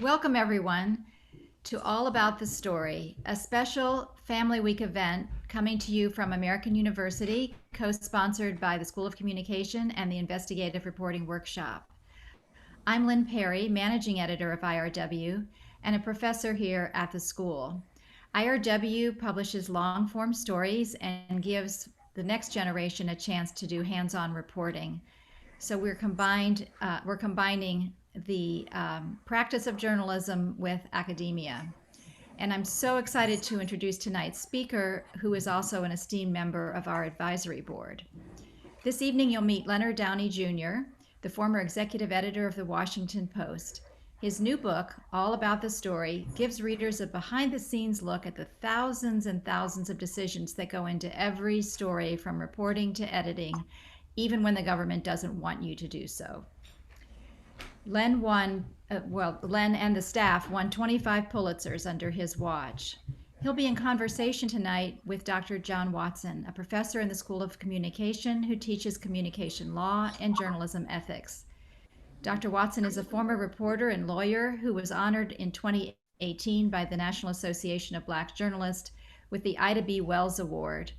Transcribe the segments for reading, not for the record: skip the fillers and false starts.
Welcome, everyone, to All About the Story, a special Family Week event coming to you from American University, co-sponsored by the School of Communication and the Investigative Reporting Workshop. I'm Lynn Perry, Managing Editor of IRW and a professor here at the school. IRW publishes long-form stories and gives the next generation a chance to do hands-on reporting. So we're combining the practice of journalism with academia. And I'm so excited to introduce tonight's speaker, who is also an esteemed member of our advisory board. This evening, you'll meet Leonard Downey Jr., the former executive editor of the Washington Post. His new book, All About the Story, gives readers a behind-the-scenes look at the thousands and thousands of decisions that go into every story, from reporting to editing, even when the government doesn't want you to do so. Len and the staff won 25 Pulitzers under his watch. He'll be in conversation tonight with Dr. John Watson, a professor in the School of Communication who teaches communication law and journalism ethics. Dr. Watson is a former reporter and lawyer who was honored in 2018 by the National Association of Black Journalists with the Ida B. Wells Award,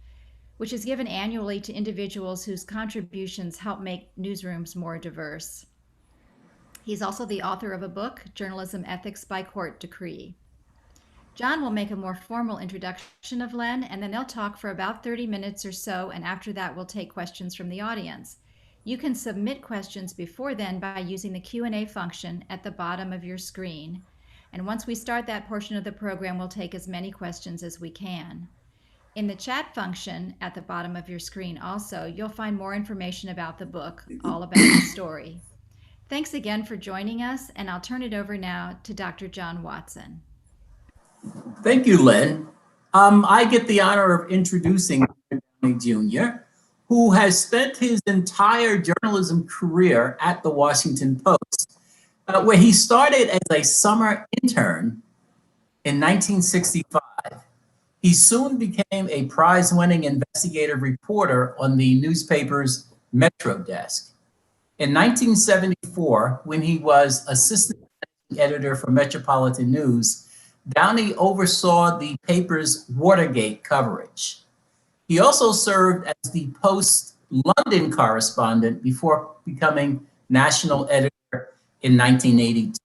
which is given annually to individuals whose contributions help make newsrooms more diverse. He's also the author of a book, Journalism Ethics by Court Decree. John will make a more formal introduction of Len, and then they'll talk for about 30 minutes or so, and after that we'll take questions from the audience. You can submit questions before then by using the Q&A function at the bottom of your screen. And once we start that portion of the program, we'll take as many questions as we can. In the chat function at the bottom of your screen also, you'll find more information about the book, All About the Story. Thanks again for joining us, and I'll turn it over now to Dr. John Watson. Thank you, Lynn. I get the honor of introducing Downey Jr., who has spent his entire journalism career at the Washington Post, where he started as a summer intern in 1965. He soon became a prize-winning investigative reporter on the newspaper's Metro desk. In 1974, when he was assistant editor for Metropolitan News, Downey oversaw the paper's Watergate coverage. He also served as the Post London correspondent before becoming national editor in 1982.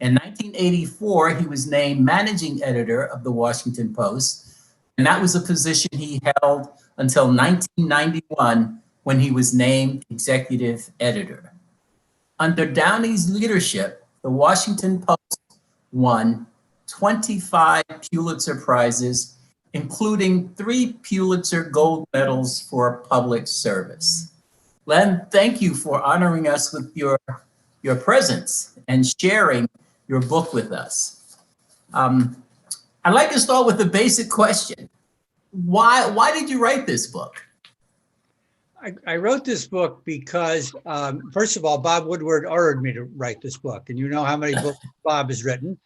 In 1984, he was named managing editor of the Washington Post, and that was a position he held until 1991, when he was named executive editor. Under Downey's leadership, the Washington Post won 25 Pulitzer Prizes, including 3 Pulitzer Gold Medals for public service. Len, thank you for honoring us with your presence and sharing your book with us. I'd like to start with a basic question. Why did you write this book? I wrote this book because, first of all, Bob Woodward ordered me to write this book. And you know how many books Bob has written,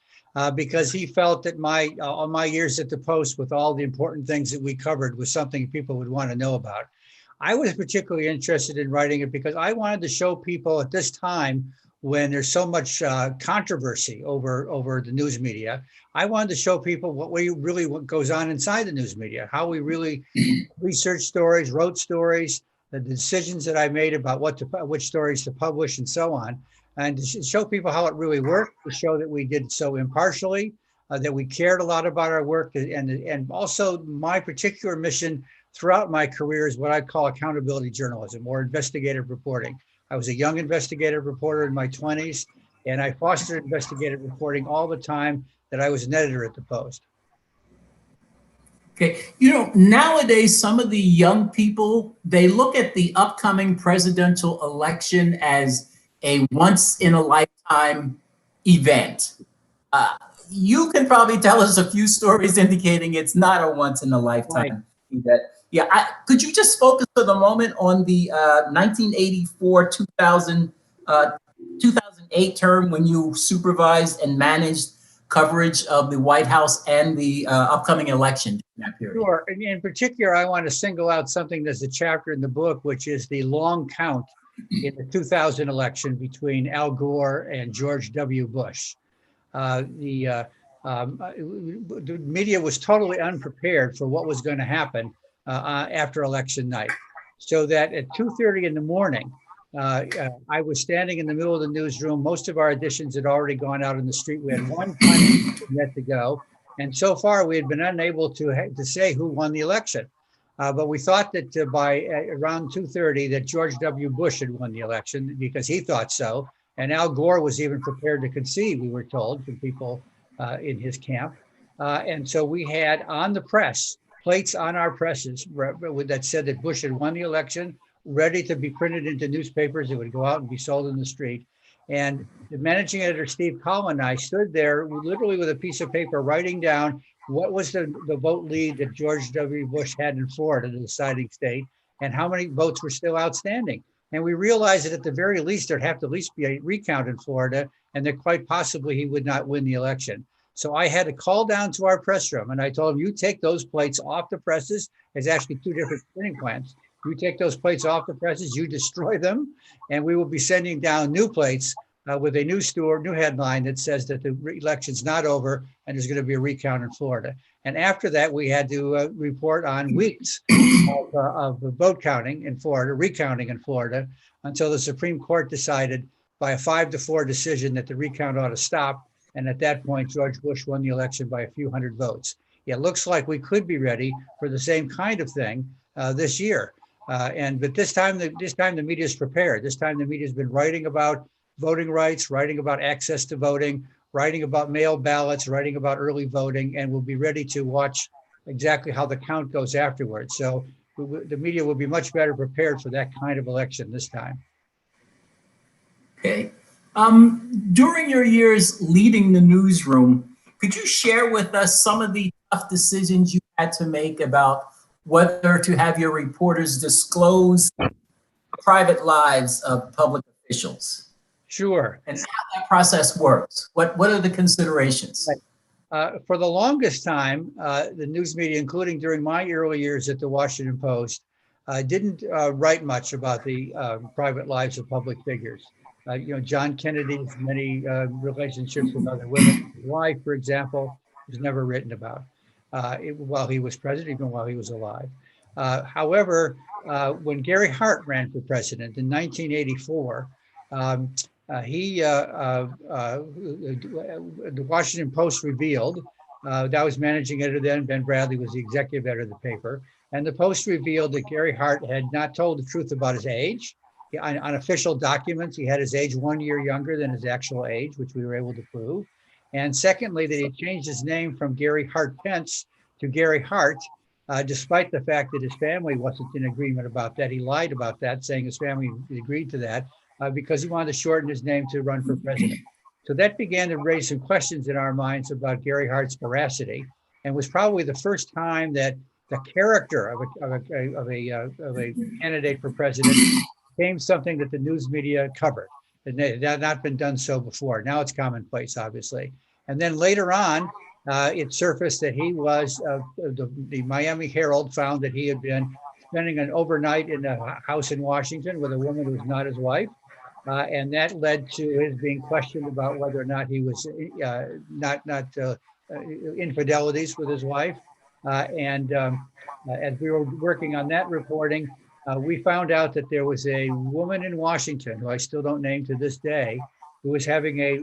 because he felt that all my years at the Post, with all the important things that we covered, was something people would want to know about. I was particularly interested in writing it because I wanted to show people at this time, when there's so much controversy over the news media, I wanted to show people what goes on inside the news media, how we really researched stories, wrote stories, the decisions that I made about which stories to publish and so on, and to show people how it really worked, to show that we did so impartially, that we cared a lot about our work, and also my particular mission throughout my career is what I call accountability journalism or investigative reporting. I was a young investigative reporter in my 20s, and I fostered investigative reporting all the time that I was an editor at the Post. Okay, you know, nowadays, some of the young people, they look at the upcoming presidential election as a once-in-a-lifetime event. You can probably tell us a few stories indicating it's not a once-in-a-lifetime event. Yeah, could you just focus for the moment on the 1984-2008 term when you supervised and managed coverage of the White House and the upcoming election in that period? Sure, and in particular, I want to single out something that's a chapter in the book, which is the long count in the 2000 election between Al Gore and George W. Bush. the media was totally unprepared for what was going to happen after election night. So that at 2:30 in the morning, I was standing in the middle of the newsroom. Most of our editions had already gone out in the street. We had one yet to go. And so far, we had been unable to say who won the election. But we thought that by around 2:30 that George W. Bush had won the election because he thought so. And Al Gore was even prepared to concede, we were told, from people in his camp. And so we had on the press, plates on our presses that said that Bush had won the election, ready to be printed into newspapers. It would go out and be sold in the street. And the managing editor, Steve Collin, and I stood there literally with a piece of paper writing down what was the vote lead that George W. Bush had in Florida, the deciding state, and how many votes were still outstanding. And we realized that at the very least, there'd have to at least be a recount in Florida, and that quite possibly he would not win the election. So I had to call down to our press room, and I told him, you take those plates off the presses. There's actually two different printing plants. You take those plates off the presses, you destroy them, and we will be sending down new plates with a new headline that says that the election's not over and there's going to be a recount in Florida. And after that, we had to report on weeks of vote counting in Florida, recounting in Florida, until the Supreme Court decided by a 5-4 decision that the recount ought to stop. And at that point, George Bush won the election by a few hundred votes. It looks like we could be ready for the same kind of thing this year. But this time the media is prepared. This time the media has been writing about voting rights, writing about access to voting, writing about mail ballots, writing about early voting, and we'll be ready to watch exactly how the count goes afterwards. So the media will be much better prepared for that kind of election this time. Okay. During your years leading the newsroom, could you share with us some of the tough decisions you had to make about whether to have your reporters disclose the private lives of public officials? Sure. And how that process works? What are the considerations? For the longest time, the news media, including during my early years at the Washington Post, didn't write much about the private lives of public figures. John Kennedy's many relationships with other women, his wife, for example, was never written about while he was president, even while he was alive. However, when Gary Hart ran for president in 1984, the Washington Post revealed, that was managing editor then, Ben Bradley was the executive editor of the paper, and the Post revealed that Gary Hart had not told the truth about his age. On official documents, he had his age 1 year younger than his actual age, which we were able to prove. And secondly, that he changed his name from Gary Hart Pence to Gary Hart, despite the fact that his family wasn't in agreement about that. He lied about that, saying his family agreed to that because he wanted to shorten his name to run for president. So that began to raise some questions in our minds about Gary Hart's veracity, and was probably the first time that the character of a candidate for president became something that the news media covered. It had not been done so before. Now it's commonplace, obviously. And then later on, it surfaced that he was, the Miami Herald found that he had been spending an overnight in a house in Washington with a woman who was not his wife. And that led to his being questioned about whether or not he was infidelities with his wife. As we were working on that reporting, we found out that there was a woman in Washington, who I still don't name to this day, who was having a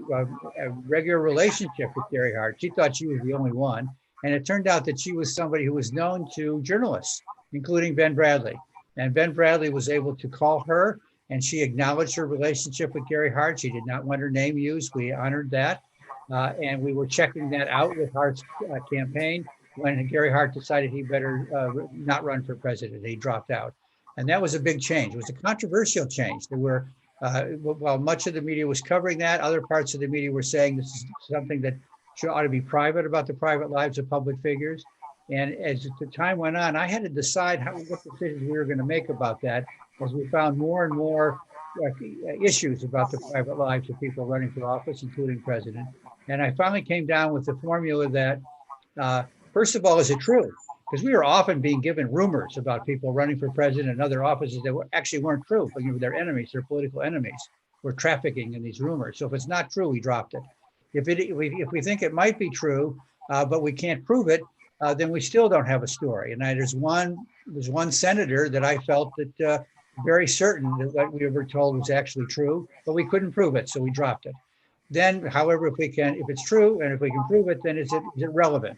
regular relationship with Gary Hart. She thought she was the only one. And it turned out that she was somebody who was known to journalists, including Ben Bradley. And Ben Bradley was able to call her, and she acknowledged her relationship with Gary Hart. She did not want her name used. We honored that. And we were checking that out with Hart's campaign when Gary Hart decided he better not run for president. He dropped out. And that was a big change. It was a controversial change. There were, while much of the media was covering that, other parts of the media were saying this is something that ought to be private about the private lives of public figures. And as the time went on, I had to decide what decisions we were going to make about that, as we found more and more issues about the private lives of people running for office, including president. And I finally came down with the formula that, first of all, is it true? Because we were often being given rumors about people running for president and other offices that actually weren't true, but their enemies, their political enemies, were trafficking in these rumors. So if it's not true, we dropped it. If we think it might be true, but we can't prove it, then we still don't have a story. And there's one senator that I felt that very certain that what we were told was actually true, but we couldn't prove it, so we dropped it. Then, however, if it's true and if we can prove it, then is it relevant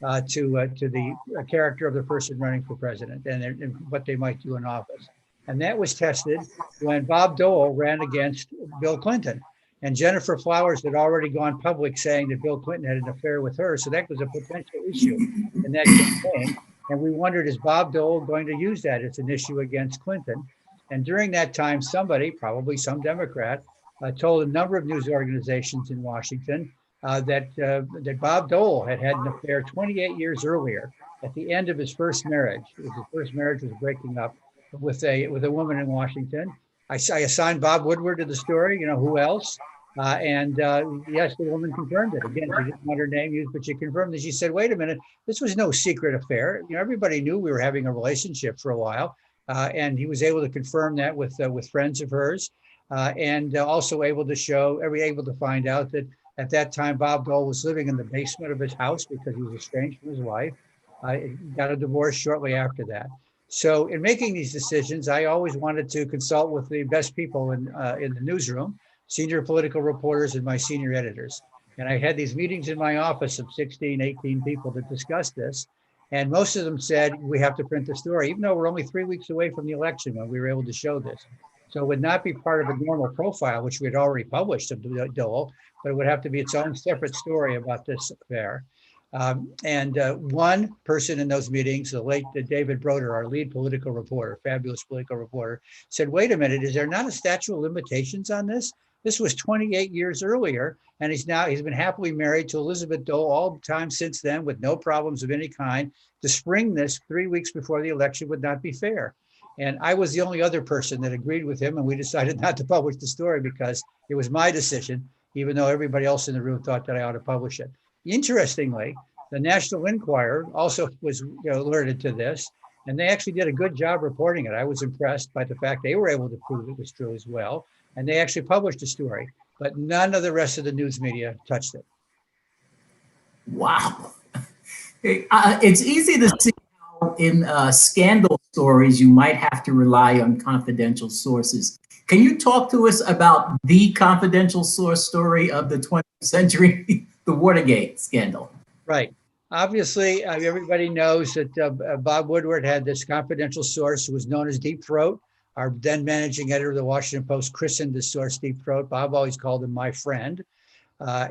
to the character of the person running for president and what they might do in office? And that was tested when Bob Dole ran against Bill Clinton. And Jennifer Flowers had already gone public saying that Bill Clinton had an affair with her. So that was a potential issue in that campaign. And we wondered, is Bob Dole going to use that as an issue against Clinton? And during that time, somebody, probably some Democrat, told a number of news organizations in Washington that Bob Dole had an affair 28 years earlier at the end of his first marriage. His first marriage was breaking up with a woman in Washington. I assigned Bob Woodward to the story, who else? Yes, the woman confirmed it. Again, she didn't want her name used, but she confirmed that. She said, wait a minute, this was no secret affair. Everybody knew we were having a relationship for a while. And he was able to confirm that with friends of hers, and also able to find out that at that time, Bob Dole was living in the basement of his house because he was estranged from his wife. Got a divorce shortly after that. So in making these decisions, I always wanted to consult with the best people in the newsroom, senior political reporters and my senior editors. And I had these meetings in my office of 16, 18 people to discuss this. And most of them said, we have to print the story, even though we're only 3 weeks away from the election when we were able to show this. So it would not be part of a normal profile, which we had already published of Dole, but it would have to be its own separate story about this affair. One person in those meetings, the late David Broder, our lead political reporter, fabulous political reporter, said, wait a minute, is there not a statute of limitations on this? This was 28 years earlier, and he's been happily married to Elizabeth Dole all the time since then with no problems of any kind. To spring this 3 weeks before the election would not be fair. And I was the only other person that agreed with him, and we decided not to publish the story because it was my decision, even though everybody else in the room thought that I ought to publish it. Interestingly, the National Enquirer also was alerted to this, and they actually did a good job reporting it. I was impressed by the fact they were able to prove it was true as well, and they actually published a story, but none of the rest of the news media touched it. Wow. It's easy to see how in scandal stories you might have to rely on confidential sources. Can you talk to us about the confidential source story of the 20th century, the Watergate scandal? Right. Obviously, everybody knows that Bob Woodward had this confidential source who was known as Deep Throat. Our then managing editor of the Washington Post christened this source Deep Throat. Bob always called him my friend. I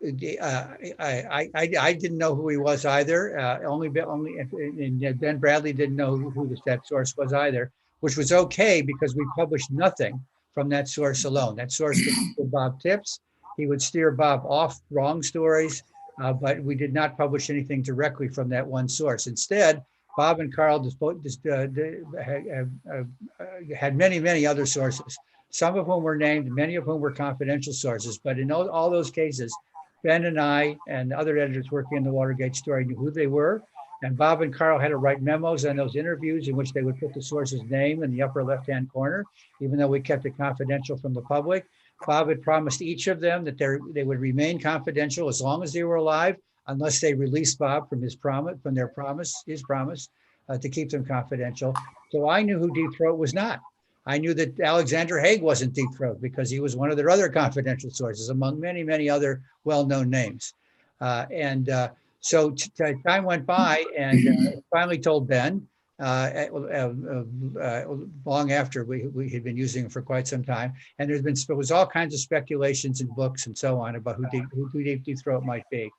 didn't know who he was either. And Ben Bradley didn't know who that source was either, which was okay because we published nothing from that source alone. That source would give Bob tips. He would steer Bob off wrong stories, but we did not publish anything directly from that one source. Instead, Bob and Carl had many, many other sources, some of whom were named, many of whom were confidential sources. But in all those cases, Ben and I and other editors working in the Watergate story knew who they were. And Bob and Carl had to write memos on those interviews in which they would put the source's name in the upper left-hand corner, even though we kept it confidential from the public. Bob had promised each of them that they would remain confidential as long as they were alive, unless they released Bob from his promise to keep them confidential. So I knew who Deep Throat was not. I knew that Alexander Haig wasn't Deep Throat because he was one of their other confidential sources among many, many other well-known names. So time went by, and finally told Ben, long after we had been using it for quite some time. And there was all kinds of speculations in books and so on about who Deep Throat might be.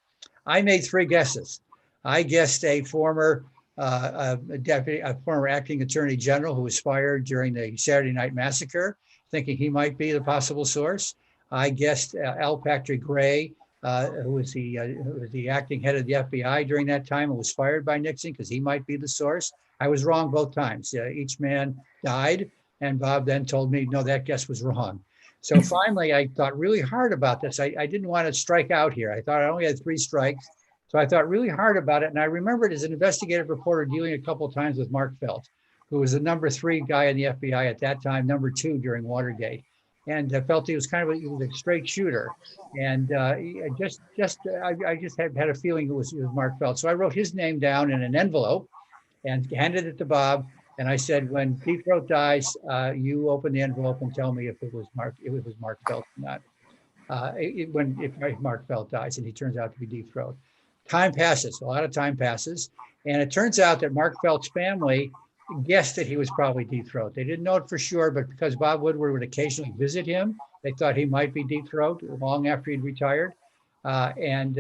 I made 3 guesses. I guessed a former acting attorney general who was fired during the Saturday Night Massacre, thinking he might be the possible source. I guessed L. Patrick Gray, who was the acting head of the FBI during that time and was fired by Nixon because he might be the source. I was wrong both times. Each man died, and Bob then told me, no, that guess was wrong. So finally, I thought really hard about this. I didn't want to strike out here. I thought I only had 3 strikes. So I thought really hard about it. And I remembered as an investigative reporter dealing a couple of times with Mark Felt, who was the number 3 guy in the FBI at that time, number 2 during Watergate. and felt he was he was a straight shooter. And I just had a feeling it was Mark Felt. So I wrote his name down in an envelope and handed it to Bob. And I said, when Deep Throat dies, you open the envelope and tell me if it was Mark Felt or not. If Mark Felt dies, and he turns out to be Deep Throat. Time passes, a lot of time passes, and it turns out that Mark Felt's family guessed that he was probably Deep Throat. They didn't know it for sure, but because Bob Woodward would occasionally visit him, they thought he might be Deep Throat long after he'd retired. And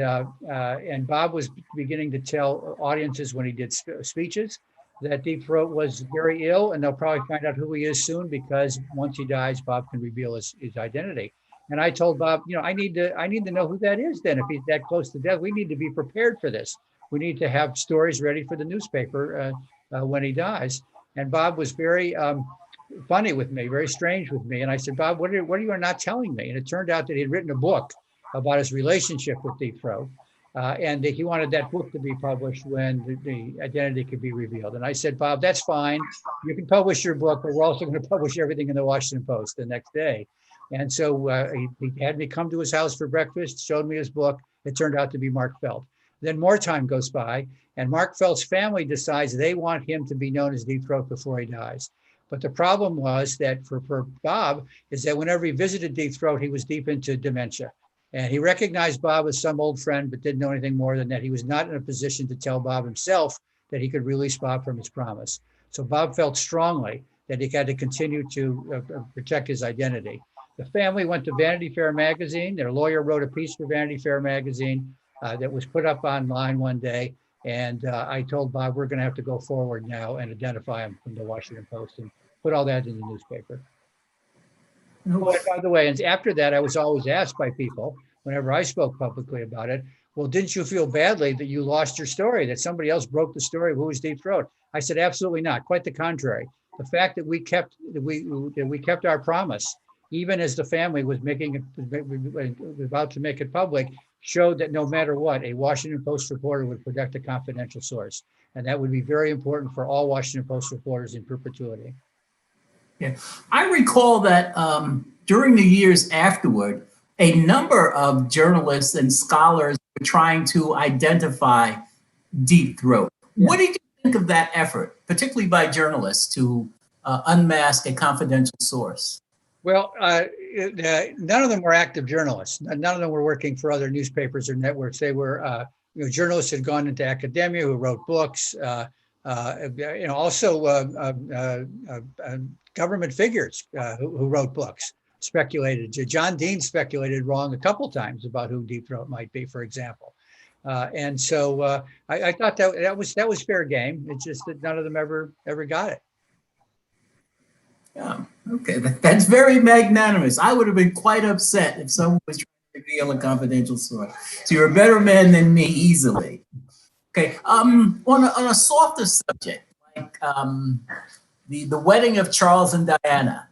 Bob was beginning to tell audiences when he did speeches that Deep Throat was very ill, and they'll probably find out who he is soon, because once he dies, Bob can reveal his identity. And I told Bob, I need to know who that is then. If he's that close to death, we need to be prepared for this. We need to have stories ready for the newspaper when he dies. And Bob was very funny with me, very strange with me. And I said, Bob, what are you not telling me? And it turned out that he'd written a book about his relationship with Deep Throat. And he wanted that book to be published when the identity could be revealed. And I said, Bob, that's fine. You can publish your book, but we're also going to publish everything in the Washington Post the next day. And so he had me come to his house for breakfast, showed me his book. It turned out to be Mark Felt. Then more time goes by, and Mark Felt's family decides they want him to be known as Deep Throat before he dies. But the problem was that for Bob is that whenever he visited Deep Throat, he was deep into dementia. And he recognized Bob as some old friend, but didn't know anything more than that. He was not in a position to tell Bob himself that he could release Bob from his promise. So Bob felt strongly that he had to continue to protect his identity. The family went to Vanity Fair magazine. Their lawyer wrote a piece for Vanity Fair magazine that was put up online one day. And I told Bob, we're going to have to go forward now and identify him from the Washington Post and put all that in the newspaper. Oh, and by the way, and after that, I was always asked by people, whenever I spoke publicly about it, well, didn't you feel badly that you lost your story, that somebody else broke the story of who was Deep Throat? I said, absolutely not. Quite the contrary. The fact that we kept our promise, even as the family was about to make it public, showed that no matter what, a Washington Post reporter would protect a confidential source. And that would be very important for all Washington Post reporters in perpetuity. Yeah, I recall that during the years afterward, a number of journalists and scholars were trying to identify Deep Throat. Yeah. What did you think of that effort, particularly by journalists, to unmask a confidential source? Well, none of them were active journalists. None of them were working for other newspapers or networks. They were, journalists had gone into academia who wrote books. Also government figures who wrote books speculated. John Dean speculated wrong a couple times about who Deep Throat might be, for example. And so I thought that was fair game. It's just that none of them ever got it. Yeah, okay, that's very magnanimous. I would have been quite upset if someone was trying to reveal a confidential source. So you're a better man than me, easily. Okay, on a softer subject, like the wedding of Charles and Diana,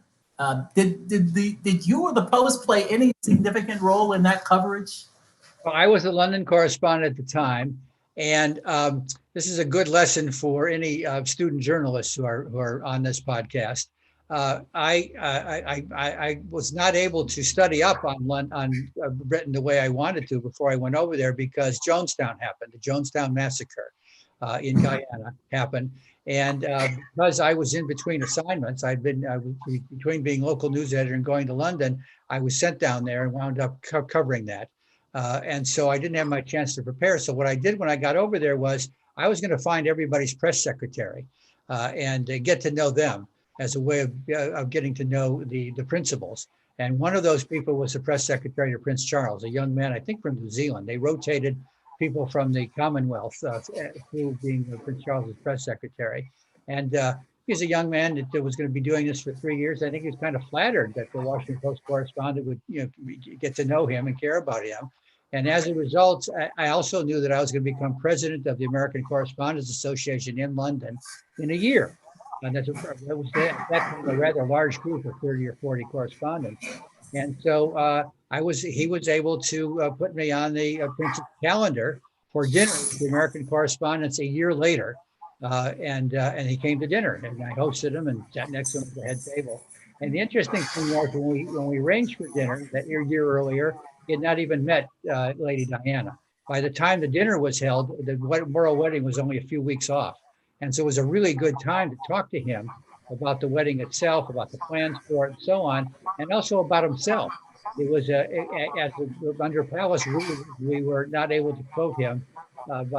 did you or the Post play any significant role in that coverage? Well, I was a London correspondent at the time, and this is a good lesson for any student journalists who are on this podcast. I was not able to study up on Britain the way I wanted to before I went over there, because Jonestown happened. The Jonestown Massacre in Guyana happened. And because I was in between assignments, I was between being local news editor and going to London, I was sent down there and wound up covering that. And so I didn't have my chance to prepare. So what I did when I got over there was I was going to find everybody's press secretary and get to know them as a way of getting to know the principals. And one of those people was the press secretary to Prince Charles, a young man, I think from New Zealand. They rotated people from the Commonwealth through being Prince Charles's press secretary. And he's a young man that was going to be doing this for 3 years. I think he was kind of flattered that the Washington Post correspondent would get to know him and care about him. And as a result, I also knew that I was going to become president of the American Correspondents Association in London in a year. And that was a rather large group of 30 or 40 correspondents. And so he was able to put me on the Prince's calendar for dinner with the American correspondents a year later. And he came to dinner, and I hosted him and sat next to him at the head table. And the interesting thing was when we arranged for dinner that year earlier, he had not even met Lady Diana. By the time the dinner was held, the royal wedding was only a few weeks off. And so it was a really good time to talk to him about the wedding itself, about the plans for it, and so on, and also about himself. It was under palace rules, we were not able to quote him at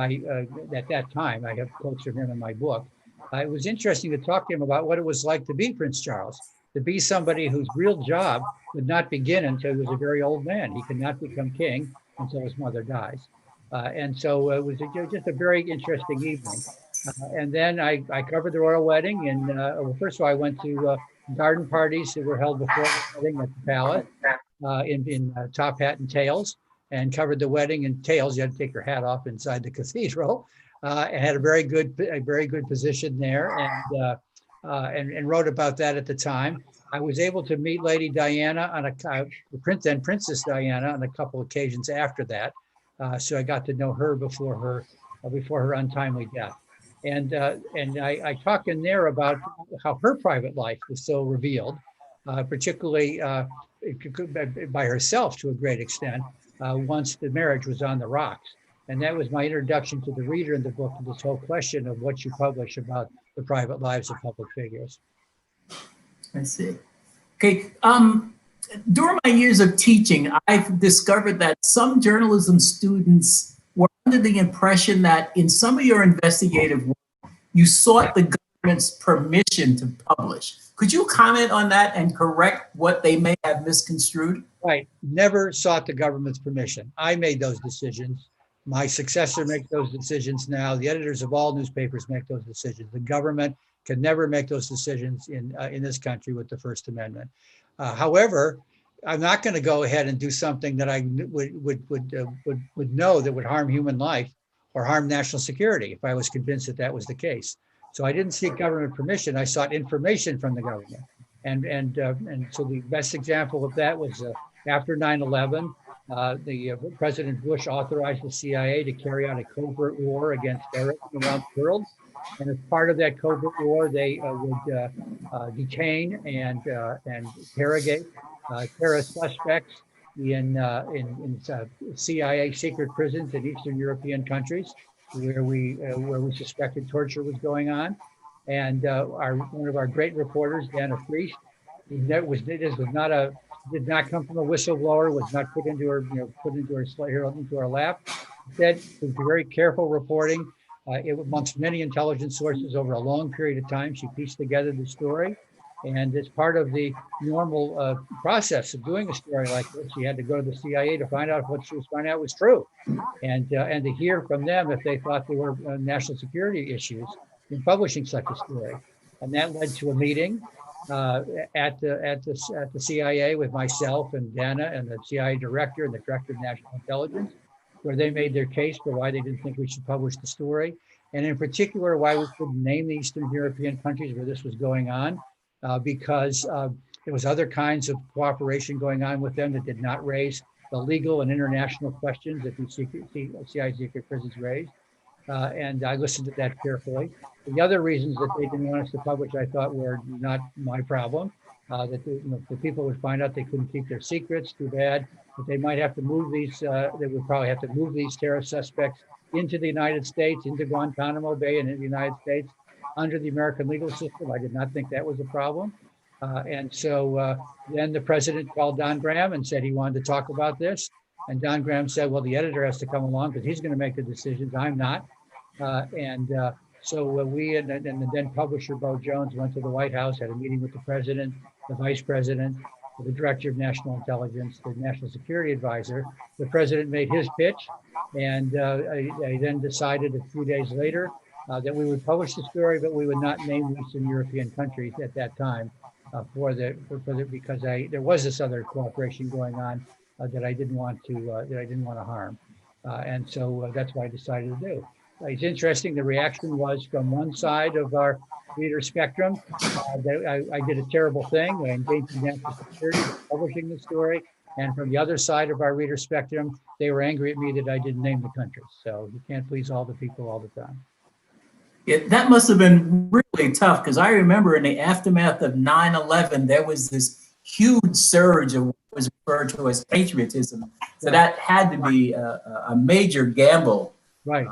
that time. I have quotes from him in my book. It was interesting to talk to him about what it was like to be Prince Charles, to be somebody whose real job would not begin until he was a very old man. He could not become king until his mother dies. And so it was just a very interesting evening. And then I covered the royal wedding. And well, first of all, I went to garden parties that were held before the wedding at the palace in top hat and tails, and covered the wedding in tails. You had to take your hat off inside the cathedral. And had a very good position there, and wrote about that at the time. I was able to meet Lady Diana on Princess Diana on a couple occasions after that. So I got to know her before her untimely death. And I talk in there about how her private life was so revealed, particularly by herself to a great extent, once the marriage was on the rocks. And that was my introduction to the reader in the book, to this whole question of what you publish about the private lives of public figures. I see. Okay. During my years of teaching, I've discovered that some journalism students were under the impression that in some of your investigative work, you sought the government's permission to publish. Could you comment on that and correct what they may have misconstrued? Right. Never sought the government's permission. I made those decisions. My successor makes those decisions now. The editors of all newspapers make those decisions. The government can never make those decisions in this country with the First Amendment. However, I'm not going to go ahead and do something that I would know that would harm human life or harm national security if I was convinced that that was the case. So I didn't seek government permission. I sought information from the government, and so the best example of that was after 9/11. President Bush authorized the CIA to carry out a covert war against terrorism around the world. And as part of that covert war, they would detain and interrogate terrorist suspects in CIA secret prisons in Eastern European countries, where we suspected torture was going on. And one of our great reporters, Dana Friest, did not come from a whistleblower, was not put into our lap. Instead, it was very careful reporting. Amongst many intelligence sources over a long period of time, she pieced together the story. And as part of the normal process of doing a story like this, she had to go to the CIA to find out if what she was finding out was true, and to hear from them if they thought there were national security issues in publishing such a story. And that led to a meeting at the CIA with myself and Dana and the CIA director and the director of national intelligence, where they made their case for why they didn't think we should publish the story, and in particular why we couldn't name the Eastern European countries where this was going on, because there was other kinds of cooperation going on with them that did not raise the legal and international questions that the CIA secret prisons raised. And I listened to that carefully. The other reasons that they didn't want us to publish, I thought, were not my problem. That the people would find out they couldn't keep their secrets, too bad. That they might have to move these, they would probably have to move these terrorist suspects into the United States, into Guantanamo Bay and in the United States under the American legal system. I did not think that was a problem. And so then the president called Don Graham and said he wanted to talk about this. And Don Graham said, well, the editor has to come along because he's going to make the decisions. I'm not. So we and then publisher Bo Jones went to the White House, had a meeting with the president, the vice president, the director of national intelligence, the national security advisor. The president made his pitch, and I then decided a few days later that we would publish the story, but we would not name Eastern European countries at that time because there was this other cooperation going on that I didn't want to harm, and so that's what I decided to do. It's interesting. The reaction was from one side of our reader spectrum that I did a terrible thing. I engaged in national security by publishing the story, and from the other side of our reader spectrum, they were angry at me that I didn't name the countries. So you can't please all the people all the time. That must have been really tough because I remember in the aftermath of 9/11, there was this huge surge of what was referred to as patriotism. So Right. that had to be a major gamble. Right.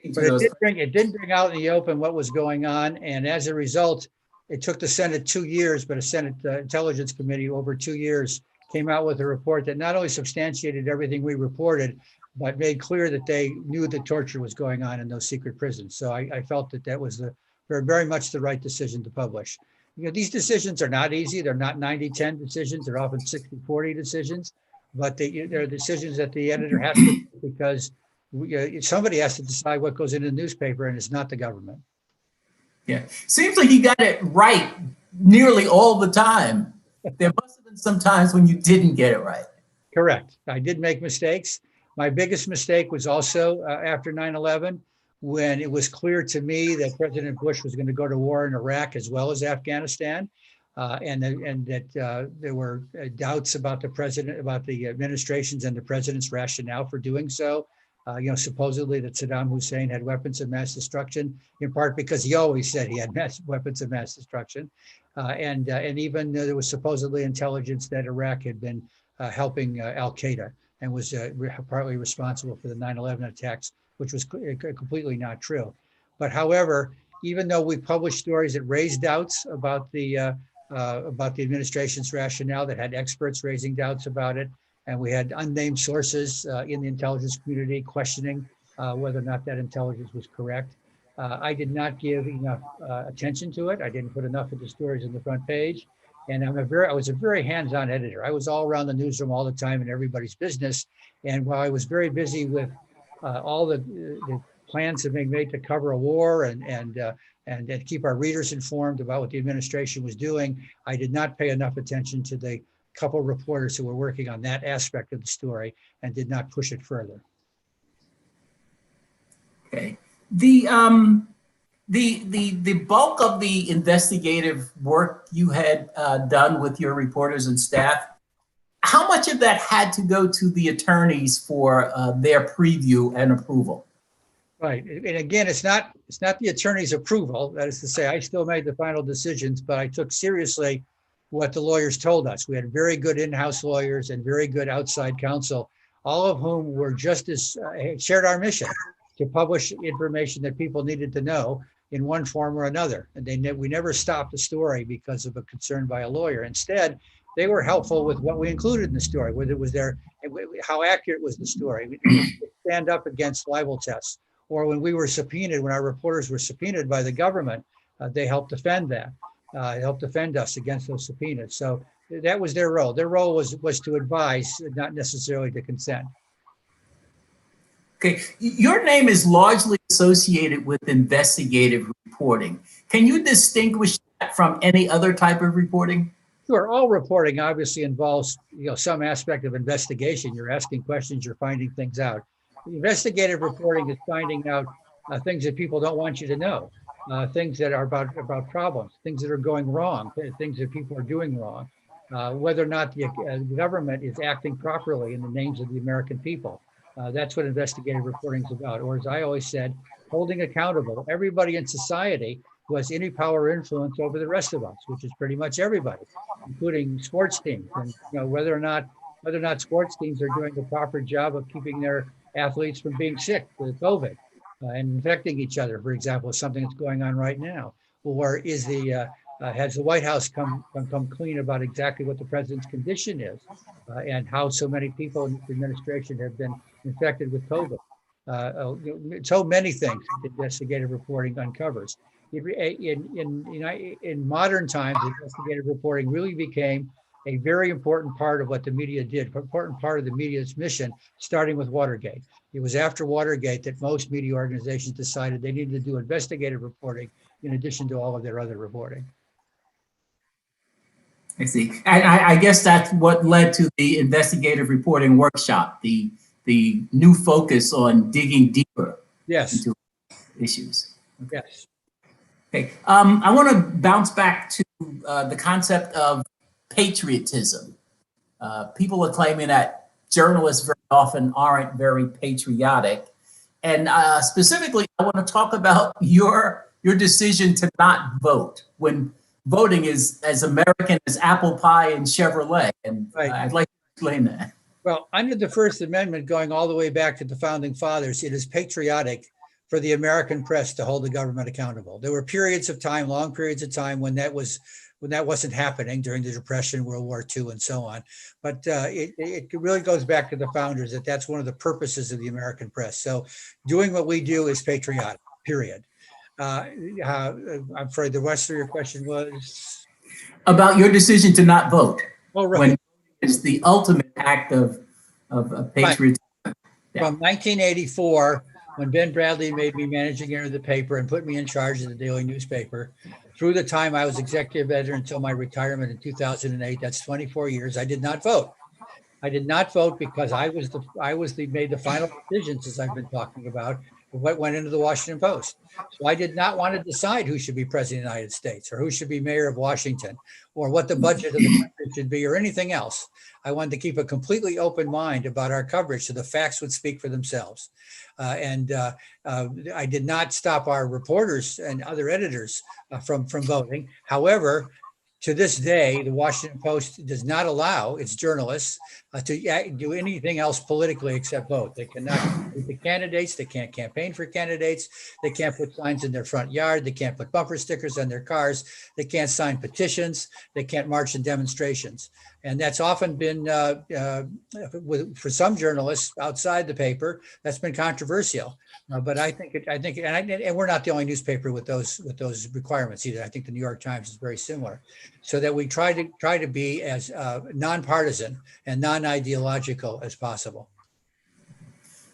Into But it those. did bring out in the open what was going on. And as a result, it took the Senate 2 years, but a Senate Intelligence Committee over 2 years came out with a report that not only substantiated everything we reported, but made clear that they knew that torture was going on in those secret prisons. So I felt that that was very, very much the right decision to publish. You know, these decisions are not easy. They're not 90-10 decisions. They're often 60-40 decisions, but they're decisions that the editor has to make because somebody has to decide what goes into the newspaper, and it's not the government. Yeah, seems like you got it right nearly all the time. There must have been some times when you didn't get it right. Correct. I did make mistakes. My biggest mistake was also after 9/11, when it was clear to me that President Bush was going to go to war in Iraq as well as Afghanistan, and that there were doubts about the administration's and the president's rationale for doing so. Supposedly that Saddam Hussein had weapons of mass destruction, in part because he always said he had weapons of mass destruction. And even there was supposedly intelligence that Iraq had been helping Al-Qaeda and was partly responsible for the 9/11 attacks, which was completely not true. But however, even though we published stories that raised doubts about the administration's rationale, that had experts raising doubts about it, and we had unnamed sources in the intelligence community questioning whether or not that intelligence was correct, I did not give enough attention to it. I didn't put enough of the stories on the front page. And I was a very hands-on editor. I was all around the newsroom all the time in everybody's business. And while I was very busy with all the plans that being made to cover a war and keep our readers informed about what the administration was doing, I did not pay enough attention to the couple of reporters who were working on that aspect of the story and did not push it further. Okay. The bulk of the investigative work you had done with your reporters and staff, how much of that had to go to the attorneys for their preview and approval? Right. And again, it's not the attorney's approval. That is to say, I still made the final decisions, but I took seriously what the lawyers told us. We had very good in-house lawyers and very good outside counsel, all of whom were just as shared our mission to publish information that people needed to know in one form or another. And we never stopped a story because of a concern by a lawyer. Instead, they were helpful with what we included in the story, whether it was how accurate was the story. We stand up against libel tests, or when we were subpoenaed, when our reporters were subpoenaed by the government, they helped defend that. Help defend us against those subpoenas. So that was their role. Their role was to advise, not necessarily to consent. Okay, your name is largely associated with investigative reporting. Can you distinguish that from any other type of reporting? Sure. All reporting obviously involves some aspect of investigation. You're asking questions, you're finding things out. Investigative reporting is finding out things that people don't want you to know. Things that are about problems, things that are going wrong, things that people are doing wrong, whether or not the government is acting properly in the names of the American people. That's what investigative reporting is about. Or as I always said, holding accountable everybody in society who has any power or influence over the rest of us, which is pretty much everybody, including sports teams. And whether or not sports teams are doing the proper job of keeping their athletes from being sick with COVID. And infecting each other, for example, is something that's going on right now. Or has the White House come clean about exactly what the president's condition is and how so many people in this administration have been infected with COVID? So many things investigative reporting uncovers. In modern times, investigative reporting really became a very important part of what the media did, important part of the media's mission, starting with Watergate. It was after Watergate that most media organizations decided they needed to do investigative reporting in addition to all of their other reporting. I see. And I guess that's what led to the Investigative Reporting Workshop, the new focus on digging deeper into issues. Yes. Okay. I want to bounce back to the concept of patriotism. People are claiming that journalists very often aren't very patriotic. And specifically, I want to talk about your your decision to not vote when voting is as American as apple pie and Chevrolet. And Right. I'd like to explain that. Well, under the First Amendment, going all the way back to the founding fathers, it is patriotic for the American press to hold the government accountable. There were periods of time, long periods of time, when that wasn't happening during the Depression, World War II, and so on. But it really goes back to the founders that that's one of the purposes of the American press. So doing what we do is patriotic, period. I'm afraid the rest of your question was? About your decision to not vote. Oh, right. When it's the ultimate act of patriotism. Yeah. From 1984, when Ben Bradley made me managing editor of the paper and put me in charge of the daily newspaper, through the time I was executive editor until my retirement in 2008, that's 24 years, I did not vote. I did not vote because I made the final decisions, as I've been talking about, of what went into the Washington Post. So I did not want to decide who should be president of the United States or who should be mayor of Washington or what the budget of the country should be or anything else. I wanted to keep a completely open mind about our coverage so the facts would speak for themselves. I did not stop our reporters and other editors from voting. However, to this day, the Washington Post does not allow its journalists to do anything else politically except vote. They cannot vote the candidates. They can't campaign for candidates. They can't put signs in their front yard. They can't put bumper stickers on their cars. They can't sign petitions. They can't march in demonstrations. And that's often been, for some journalists outside the paper, that's been controversial. But I think, and we're not the only newspaper with those requirements either. I think the New York Times is very similar, so that we try to be as nonpartisan and non-ideological as possible.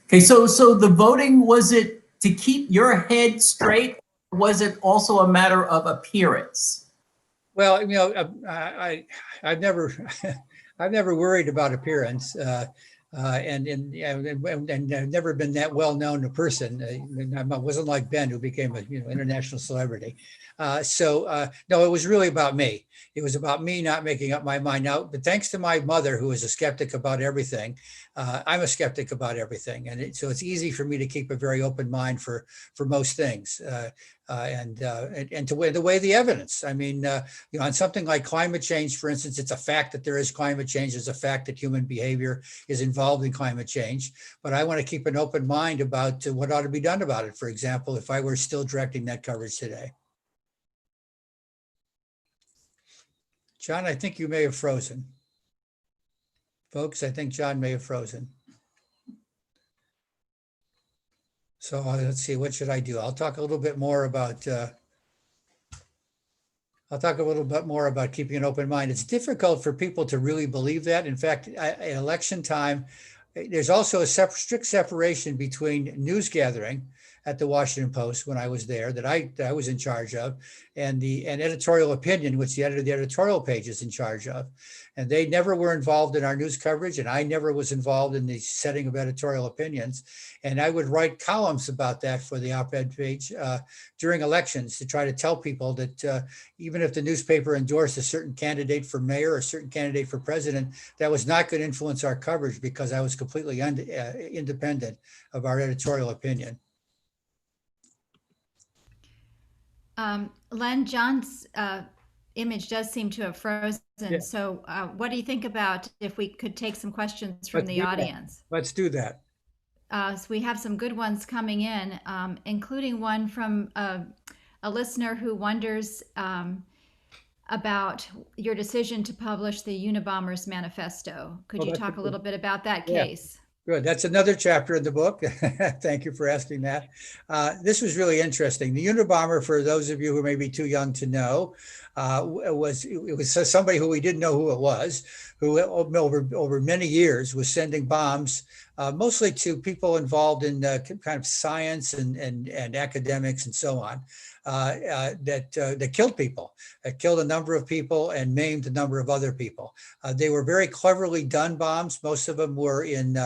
Okay, so the voting, was it to keep your head straight? Or was it also a matter of appearance? Well, you know, I've never worried about appearance. And I've never been that well known a person. I wasn't like Ben, who became a international celebrity. No, it was really about me. It was about me not making up my mind. Now, but thanks to my mother, who is a skeptic about everything, I'm a skeptic about everything, and so it's easy for me to keep a very open mind for most things. And to weigh the evidence. I mean, on something like climate change, for instance, it's a fact that there is climate change. It's a fact that human behavior is involved in climate change. But I want to keep an open mind about what ought to be done about it. For example, if I were still directing that coverage today. John, I think you may have frozen. Folks, I think John may have frozen. So let's see, what should I do? I'll talk a little bit more about keeping an open mind. It's difficult for people to really believe that. In fact, at election time, there's also a strict separation between news gathering at the Washington Post when I was there, that I was in charge of, and editorial opinion, which the editor of the editorial page is in charge of. And they never were involved in our news coverage, and I never was involved in the setting of editorial opinions. And I would write columns about that for the op-ed page during elections to try to tell people that even if the newspaper endorsed a certain candidate for mayor or a certain candidate for president, that was not going to influence our coverage because I was completely independent of our editorial opinion. Len, John's image does seem to have frozen. Yeah. So what do you think about if we could take some questions from the audience? Let's do that. So we have some good ones coming in, including one from a listener who wonders about your decision to publish the Unabomber's Manifesto. Could you talk a little bit about that case? Good. That's another chapter in the book. Thank you for asking that. This was really interesting. The Unabomber, for those of you who may be too young to know, it was somebody who we didn't know who it was, who over many years was sending bombs, mostly to people involved in kind of science and academics and so on, that killed people, killed a number of people and maimed a number of other people. They were very cleverly done bombs. Most of them were in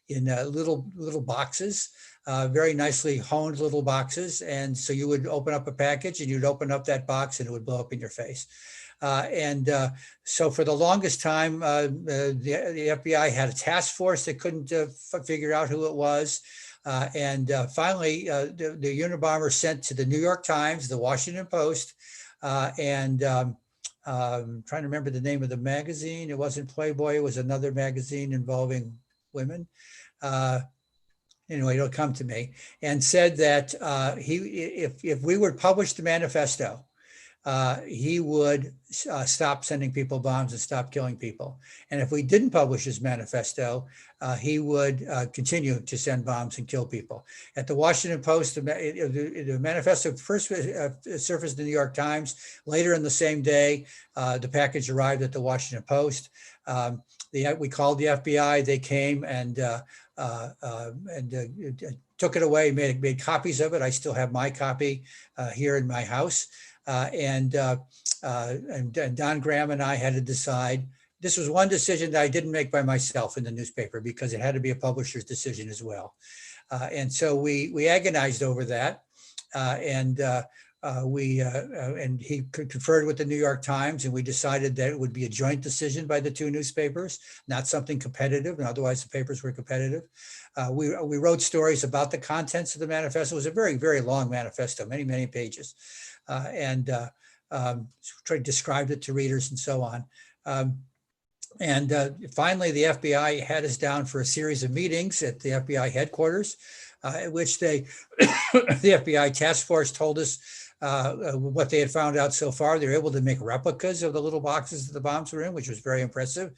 little boxes. Very nicely honed little boxes. And so you would open up a package and you'd open up that box and it would blow up in your face. So for the longest time, the FBI had a task force that couldn't figure out who it was. Finally, the Unabomber sent to the New York Times, the Washington Post, and trying to remember the name of the magazine. It wasn't Playboy. It was another magazine involving women. Anyway, it'll come to me, and said that if we would publish the manifesto, he would stop sending people bombs and stop killing people. And if we didn't publish his manifesto, he would continue to send bombs and kill people. At the Washington Post, the manifesto first surfaced in the New York Times. Later in the same day, the package arrived at the Washington Post. We called the FBI. They came and took it away, made copies of it. I still have my copy here in my house. And Don Graham and I had to decide. This was one decision that I didn't make by myself in the newspaper, because it had to be a publisher's decision as well. And so we agonized over that. And he conferred with the New York Times, and we decided that it would be a joint decision by the two newspapers, not something competitive. And otherwise, the papers were competitive. We wrote stories about the contents of the manifesto. It was a very, very long manifesto, many, many pages. And described it to readers and so on. Finally, the FBI had us down for a series of meetings at the FBI headquarters, at which the FBI task force told us what they had found out so far. They were able to make replicas of the little boxes that the bombs were in, which was very impressive.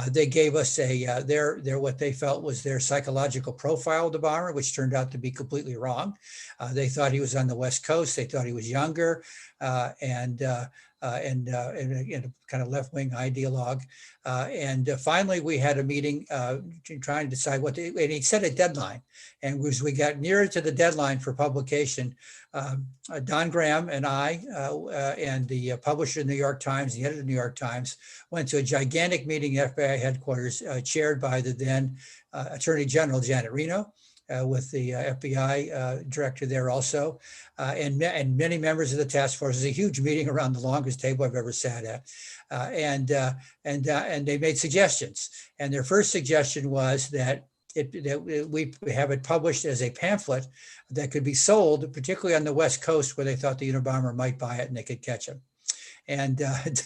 They gave us their what they felt was their psychological profile of the bomber, which turned out to be completely wrong. They thought he was on the West Coast. They thought he was younger and a kind of left-wing ideologue. Finally, we had a meeting trying to decide and he set a deadline. And as we got nearer to the deadline for publication, Don Graham and I and the publisher of the New York Times, the editor of the New York Times, went to a gigantic meeting at FBI headquarters, chaired by the then Attorney General, Janet Reno, with the FBI director there also, and many members of the task force. It was a huge meeting, around the longest table I've ever sat at. And they made suggestions. And their first suggestion was that we have it published as a pamphlet that could be sold, particularly on the West Coast, where they thought the Unabomber might buy it and they could catch him. And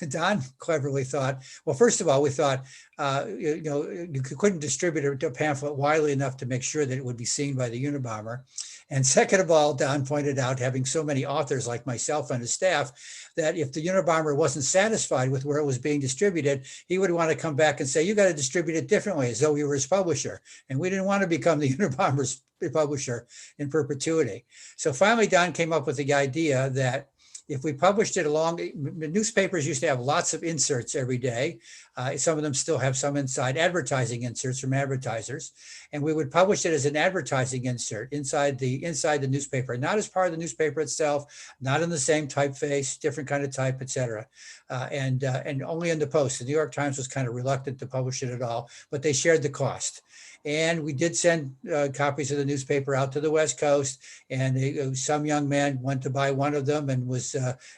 Don cleverly thought, well, first of all, we thought, you couldn't distribute a pamphlet widely enough to make sure that it would be seen by the Unabomber. And second of all, Don pointed out, having so many authors like myself on his staff, that if the Unabomber wasn't satisfied with where it was being distributed, he would want to come back and say, you got to distribute it differently, as though we were his publisher. And we didn't want to become the Unabomber's publisher in perpetuity. So finally, Don came up with the idea that if we published it along, newspapers used to have lots of inserts every day. Some of them still have some inside advertising inserts from advertisers. And we would publish it as an advertising insert inside the newspaper, not as part of the newspaper itself, not in the same typeface, different kind of type, et cetera. And only in the Post. The New York Times was kind of reluctant to publish it at all, but they shared the cost. And we did send copies of the newspaper out to the West Coast, and some young man went to buy one of them and was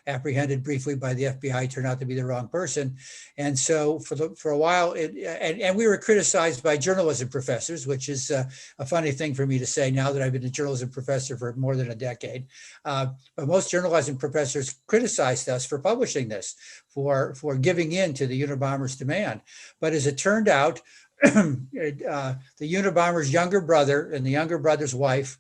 apprehended briefly by the FBI, turned out to be the wrong person. And so for a while, and we were criticized by journalism professors, which is a funny thing for me to say now that I've been a journalism professor for more than a decade. But most journalism professors criticized us for publishing this, for giving in to the Unabomber's demand. But as it turned out, the Unabomber's younger brother and the younger brother's wife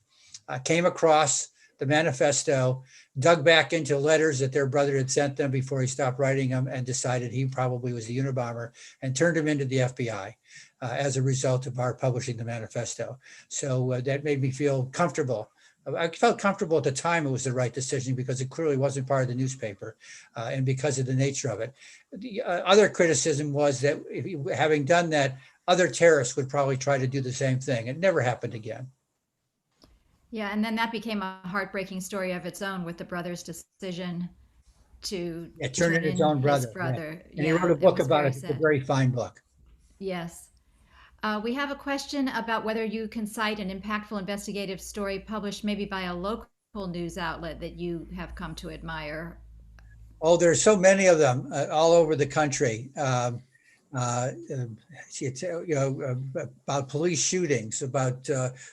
came across the manifesto, dug back into letters that their brother had sent them before he stopped writing them, and decided he probably was the Unabomber, and turned him into the FBI as a result of our publishing the manifesto. So that made me feel comfortable. I felt comfortable at the time it was the right decision, because it clearly wasn't part of the newspaper, and because of the nature of it. The other criticism was that having done that, other terrorists would probably try to do the same thing. It never happened again. Yeah, and then that became a heartbreaking story of its own, with the brother's decision to turn in his own brother. Right. And he wrote a book about it. It's a very fine book. Yes. We have a question about whether you can cite an impactful investigative story published maybe by a local news outlet that you have come to admire. Oh, there's so many of them all over the country. It's, about police shootings, about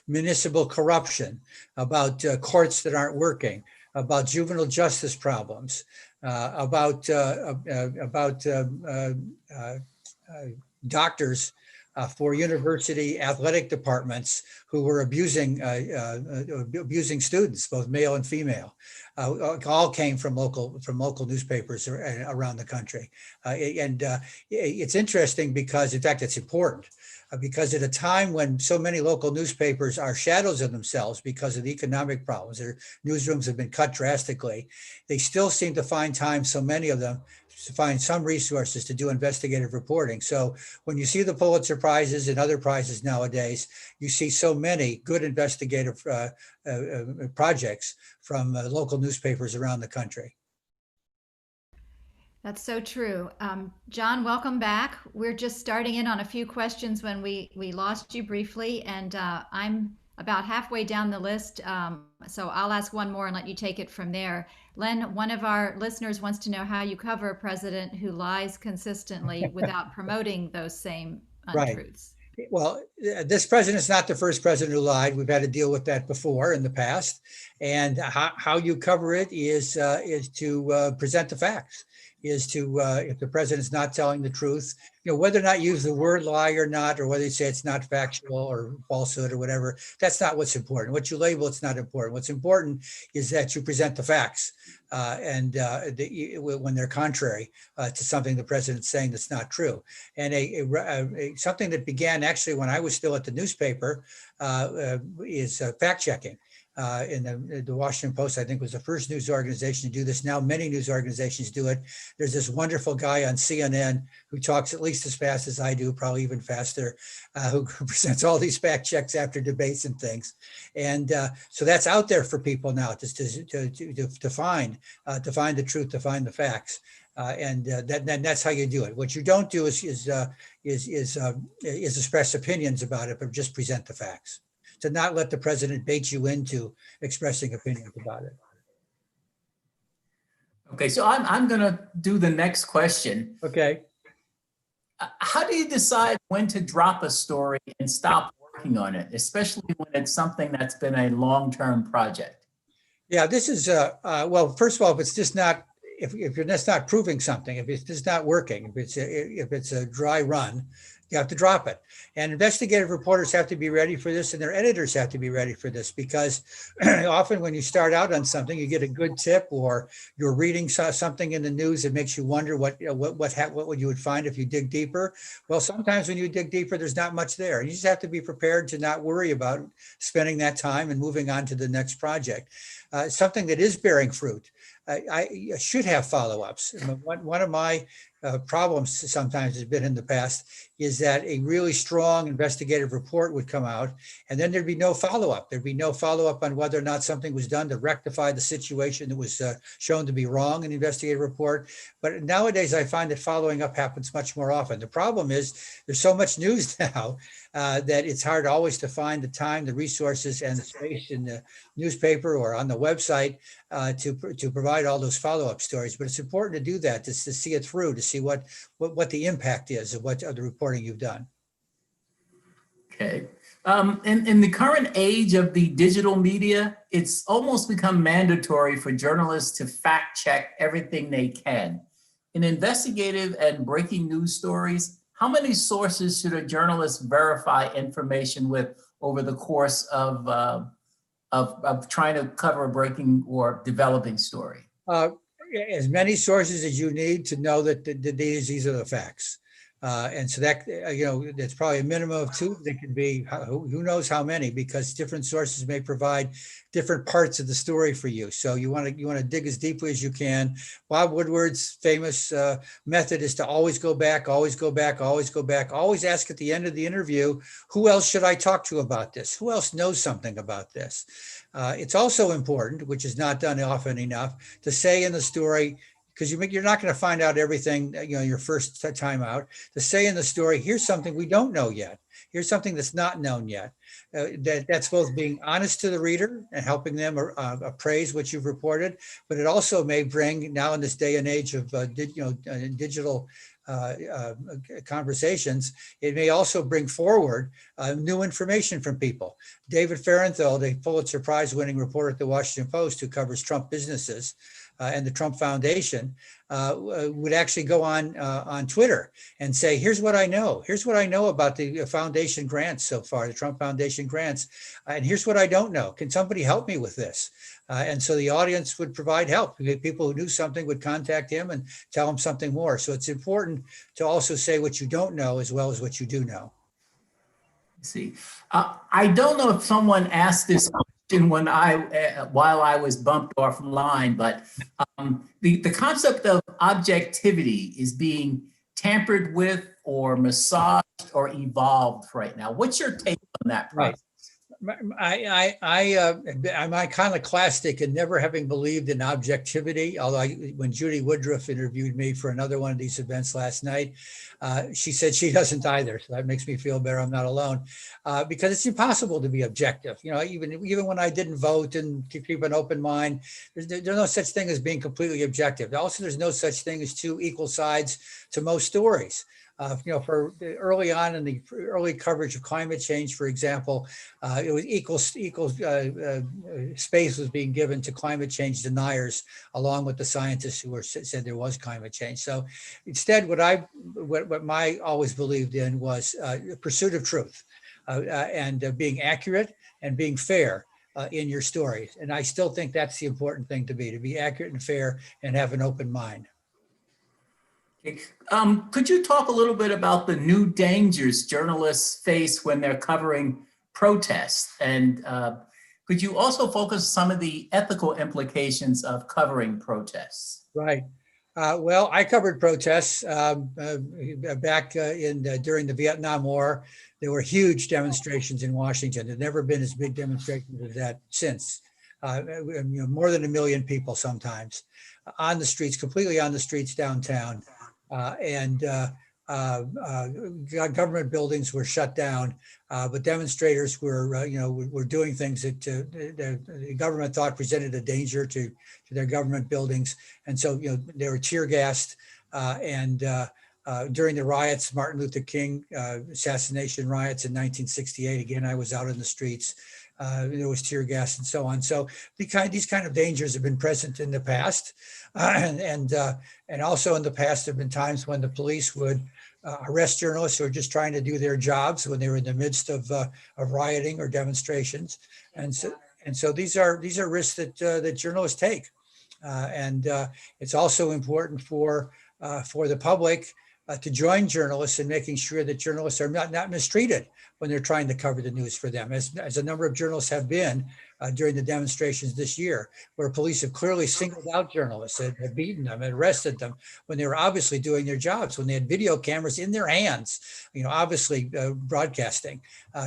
municipal corruption, about courts that aren't working, about juvenile justice problems, about doctors for university athletic departments who were abusing students, both male and female. All came from local newspapers around the country, and it's interesting because, in fact, it's important. Because at a time when so many local newspapers are shadows of themselves because of the economic problems, their newsrooms have been cut drastically, they still seem to find time, so many of them, to find some resources to do investigative reporting. So when you see the Pulitzer Prizes and other prizes nowadays, you see so many good investigative projects from local newspapers around the country. That's so true. John, welcome back. We're just starting in on a few questions when we lost you briefly, and I'm about halfway down the list, so I'll ask one more and let you take it from there. Len, one of our listeners wants to know how you cover a president who lies consistently without promoting those same untruths. Right. Well, this president is not the first president who lied. We've had to deal with that before in the past, and how you cover it is to present the facts. Is to, if the president's not telling the truth, whether or not you use the word lie or not, or whether you say it's not factual or falsehood or whatever, that's not what's important. What you label, it's not important. What's important is that you present the facts when they're contrary to something the president's saying that's not true. And something that began actually when I was still at the newspaper is fact checking. In the Washington Post, I think, was the first news organization to do this. Now many news organizations do it. There's this wonderful guy on CNN who talks at least as fast as I do, probably even faster, who presents all these fact checks after debates and things. And so that's out there for people now to find the truth, to find the facts. And that's how you do it. What you don't do is express opinions about it, but just present the facts. To not let the president bait you into expressing opinions about it. Okay, so I'm going to do the next question. Okay. How do you decide when to drop a story and stop working on it, especially when it's something that's been a long-term project? Yeah, this is well, first of all, if it's just not, if you're just not proving something, if it's just not working, if it's a dry run, you have to drop it. And investigative reporters have to be ready for this, and their editors have to be ready for this, because often when you start out on something, you get a good tip, or you're reading something in the news that makes you wonder what you would find if you dig deeper. Well, sometimes when you dig deeper, there's not much there. You just have to be prepared to not worry about spending that time and moving on to the next project. Something that is bearing fruit. I should have follow-ups. One of my problems sometimes has been in the past is that a really strong investigative report would come out, and then there'd be no follow-up. There'd be no follow-up on whether or not something was done to rectify the situation that was shown to be wrong in the investigative report. But nowadays, I find that following up happens much more often. The problem is there's so much news now that it's hard always to find the time, the resources, and the space in the newspaper or on the website to provide all those follow-up stories. But it's important to do that, to see it through, to see what the impact is of the reporting you've done. Okay. In the current age of the digital media, it's almost become mandatory for journalists to fact check everything they can. In investigative and breaking news stories, how many sources should a journalist verify information with over the course of trying to cover a breaking or developing story? As many sources as you need to know that these are the facts. And so that, that's probably a minimum of two. There can be who knows how many, because different sources may provide different parts of the story for you. So you want to dig as deeply as you can. Bob Woodward's famous method is to always go back, always go back, always go back, always ask at the end of the interview, who else should I talk to about this? Who else knows something about this? It's also important, which is not done often enough, to say in the story, because you're not going to find out everything, your first time out, to say in the story, here's something we don't know yet. Here's something that's not known yet. That's both being honest to the reader and helping them appraise what you've reported, but it also may bring, now in this day and age of digital conversations, it may also bring forward new information from people. David Ferenthold, a Pulitzer Prize winning reporter at the Washington Post who covers Trump businesses and the Trump Foundation, would actually go on Twitter and say, here's what I know. Here's what I know about the foundation grants so far, the Trump Foundation grants. And here's what I don't know. Can somebody help me with this? And so the audience would provide help. People who knew something would contact him and tell him something more. So it's important to also say what you don't know as well as what you do know. See, I don't know if someone asked this question when while I was bumped offline, but the concept of objectivity is being tampered with or massaged or evolved right now. What's your take on that process? I'm iconoclastic in never having believed in objectivity. Although when Judy Woodruff interviewed me for another one of these events last night, she said she doesn't either. So that makes me feel better. I'm not alone, because it's impossible to be objective. You know, even when I didn't vote and to keep an open mind, there's no such thing as being completely objective. Also, there's no such thing as two equal sides to most stories. For early on in the early coverage of climate change, for example, it was equal space was being given to climate change deniers, along with the scientists who said there was climate change. So instead, what I always believed in was pursuit of truth and being accurate and being fair in your stories. And I still think that's the important thing to be accurate and fair and have an open mind. Could you talk a little bit about the new dangers journalists face when they're covering protests? And could you also focus some of the ethical implications of covering protests? Right. Well, I covered protests back during the Vietnam War. There were huge demonstrations in Washington. There's never been as big demonstrations as that since. More than 1 million people sometimes on the streets, completely on the streets downtown. Government buildings were shut down, but demonstrators were doing things that the government thought presented a danger to their government buildings, and so they were tear gassed. During the riots, Martin Luther King assassination riots in 1968, again, I was out in the streets. There was tear gas and so on. So these kind of dangers have been present in the past, and also in the past there have been times when the police would arrest journalists who are just trying to do their jobs when they were in the midst of rioting or demonstrations, and so these are risks that journalists take, and it's also important for the public to join journalists in making sure that journalists are not mistreated when they're trying to cover the news for them, as a number of journalists have been during the demonstrations this year, where police have clearly singled out journalists and have beaten them and arrested them when they were obviously doing their jobs, when they had video cameras in their hands, obviously broadcasting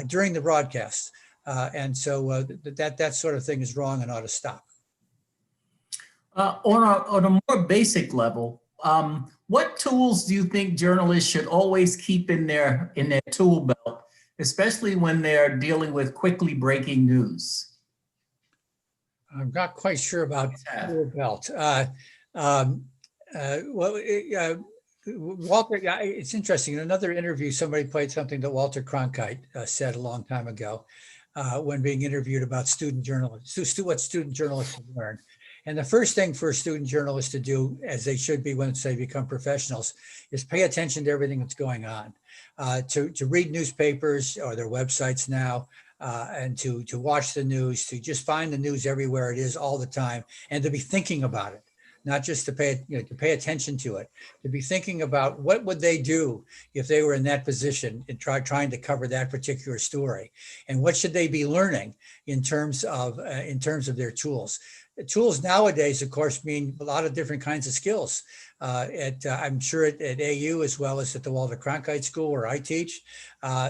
during the broadcasts. And so that sort of thing is wrong and ought to stop. On a more basic level, what tools do you think journalists should always keep in their tool belt, especially when they're dealing with quickly breaking news? I'm not quite sure about tool belt. Walter, it's interesting. In another interview, somebody played something that Walter Cronkite said a long time ago when being interviewed about student journalists, what student journalists have learned. And the first thing for student journalists to do, as they should be once they become professionals, is pay attention to everything that's going on, to read newspapers or their websites now, and to watch the news, to just find the news everywhere it is all the time, and to be thinking about it, not just to pay attention to it, to be thinking about what would they do if they were in that position and trying to cover that particular story, and what should they be learning in terms of their tools. Tools nowadays, of course, mean a lot of different kinds of skills. I'm sure at AU, as well as at the Walter Cronkite School where I teach,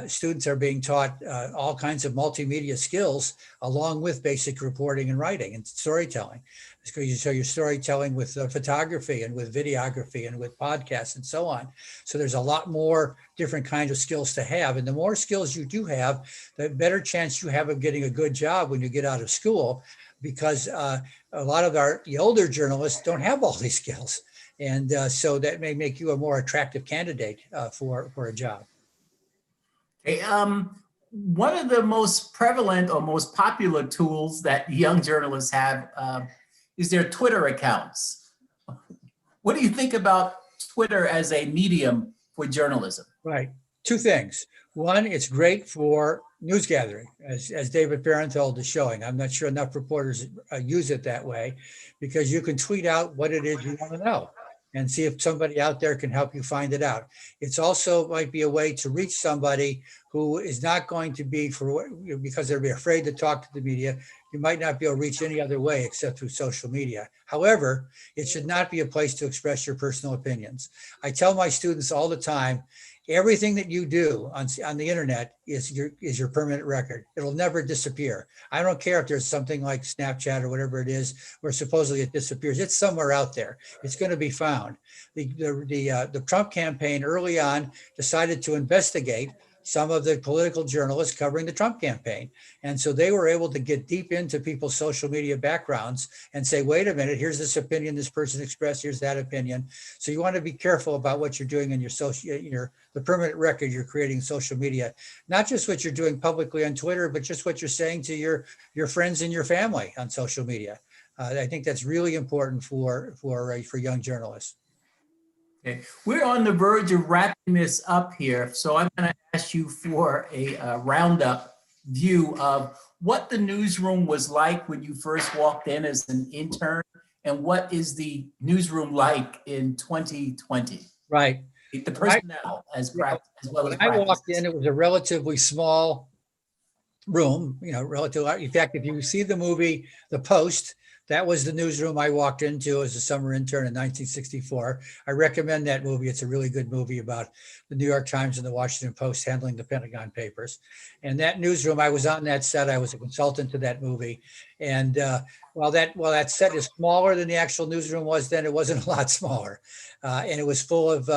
students are being taught all kinds of multimedia skills along with basic reporting and writing and storytelling. So you're storytelling with photography and with videography and with podcasts and so on. So there's a lot more different kinds of skills to have. And the more skills you do have, the better chance you have of getting a good job when you get out of school, because a lot of the older journalists don't have all these skills. And so that may make you a more attractive candidate for a job. Okay, one of the most prevalent or most popular tools that young journalists have is their Twitter accounts. What do you think about Twitter as a medium for journalism? Right. Two things. One, it's great for news gathering, as David Ferenthold is showing. I'm not sure enough reporters use it that way, because you can tweet out what it is you want to know and see if somebody out there can help you find it out. It's also might be a way to reach somebody who is not going to be, because they'll be afraid to talk to the media. You might not be able to reach any other way except through social media. However, it should not be a place to express your personal opinions. I tell my students all the time, everything that you do on the internet is your permanent record. It'll never disappear. I don't care if there's something like Snapchat or whatever it is, where supposedly it disappears. It's somewhere out there. It's going to be found. The Trump campaign early on decided to investigate some of the political journalists covering the Trump campaign. And so they were able to get deep into people's social media backgrounds and say, wait a minute, here's this opinion this person expressed, here's that opinion. So you want to be careful about what you're doing in the permanent record you're creating social media, not just what you're doing publicly on Twitter, but just what you're saying to your friends and your family on social media. I think that's really important for young journalists. Okay. We're on the verge of wrapping this up here, so I'm going to ask you for a roundup view of what the newsroom was like when you first walked in as an intern, and what is the newsroom like in 2020? Right. The personnel as well as when I walked in, it was a relatively small room, relatively. In fact, if you see the movie The Post, that was the newsroom I walked into as a summer intern in 1964. I recommend that movie. It's a really good movie about the New York Times and the Washington Post handling the Pentagon Papers. And that newsroom, I was on that set. I was a consultant to that movie. And while that set is smaller than the actual newsroom was then, it wasn't a lot smaller. And it was full of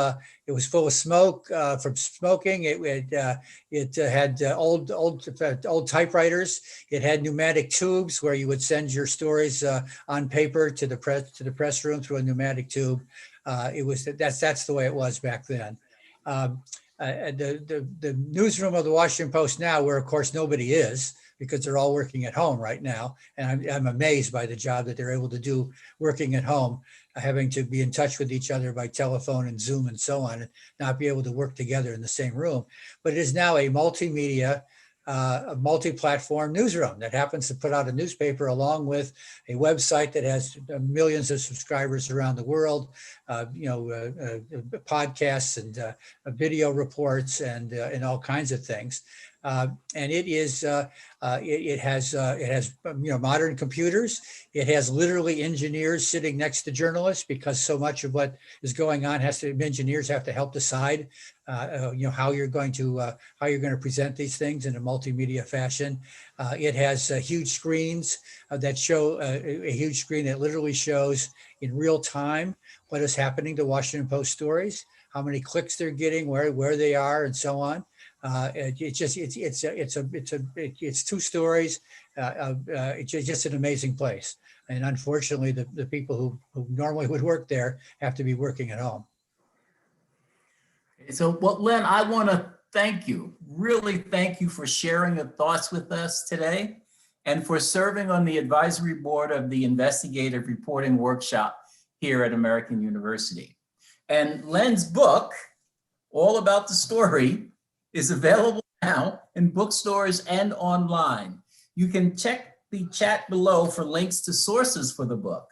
smoke from smoking. It had old typewriters. It had pneumatic tubes where you would send your stories on paper to the press room through a pneumatic tube. That's the way it was back then. The newsroom of the Washington Post now, where of course nobody is, because they're all working at home right now. And I'm amazed by the job that they're able to do working at home, having to be in touch with each other by telephone and Zoom and so on, and not be able to work together in the same room. But it is now a multimedia, a multi-platform newsroom that happens to put out a newspaper along with a website that has millions of subscribers around the world, podcasts and video reports and all kinds of things. And it has modern computers. It has literally engineers sitting next to journalists, because so much of what is going on engineers have to help decide how you're going to present these things in a multimedia fashion. It has huge screens that show a huge screen that literally shows in real time what is happening to Washington Post stories, how many clicks they're getting, where they are, and so on. It's two stories. It's just an amazing place. And unfortunately, the people who normally would work there have to be working at home. So, Len, I want to thank you, really thank you for sharing your thoughts with us today and for serving on the advisory board of the Investigative Reporting Workshop here at American University. And Len's book, All About the Story, is available now in bookstores and online. You can check the chat below for links to sources for the book.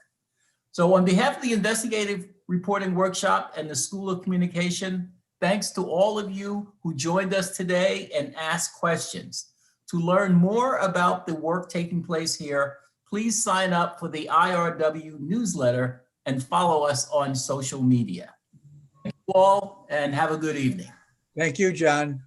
So on behalf of the Investigative Reporting Workshop and the School of Communication, thanks to all of you who joined us today and asked questions. To learn more about the work taking place here, please sign up for the IRW newsletter and follow us on social media. Thank you all and have a good evening. Thank you, John.